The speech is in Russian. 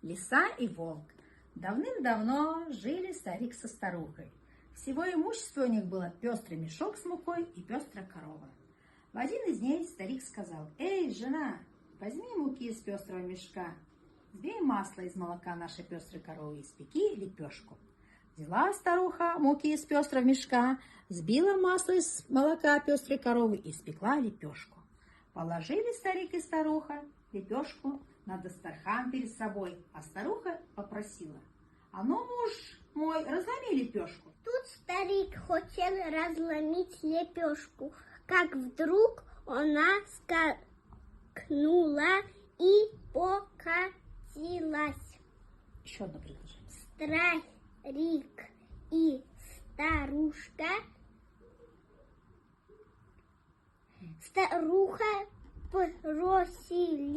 Лиса и волк. Давным-давно жили старик со старухой. Всего имущества у них было пестрый мешок с мукой и пестрая корова. В один из дней старик сказал: «Эй, жена, возьми муки из пестрого мешка, сбей масло из молока нашей пестрой коровы и испеки лепешку». Взяла старуха муки из пестрого мешка, сбила масло из молока пестрой коровы и испекла лепешку. Положили старик и старуха лепешку на дастархан перед собой, а старуха попросила: «А ну, муж мой, разломи лепешку». Тут старик хотел разломить лепешку, как вдруг она скакнула и покатилась. Еще одно предложение. Старик и старуха просили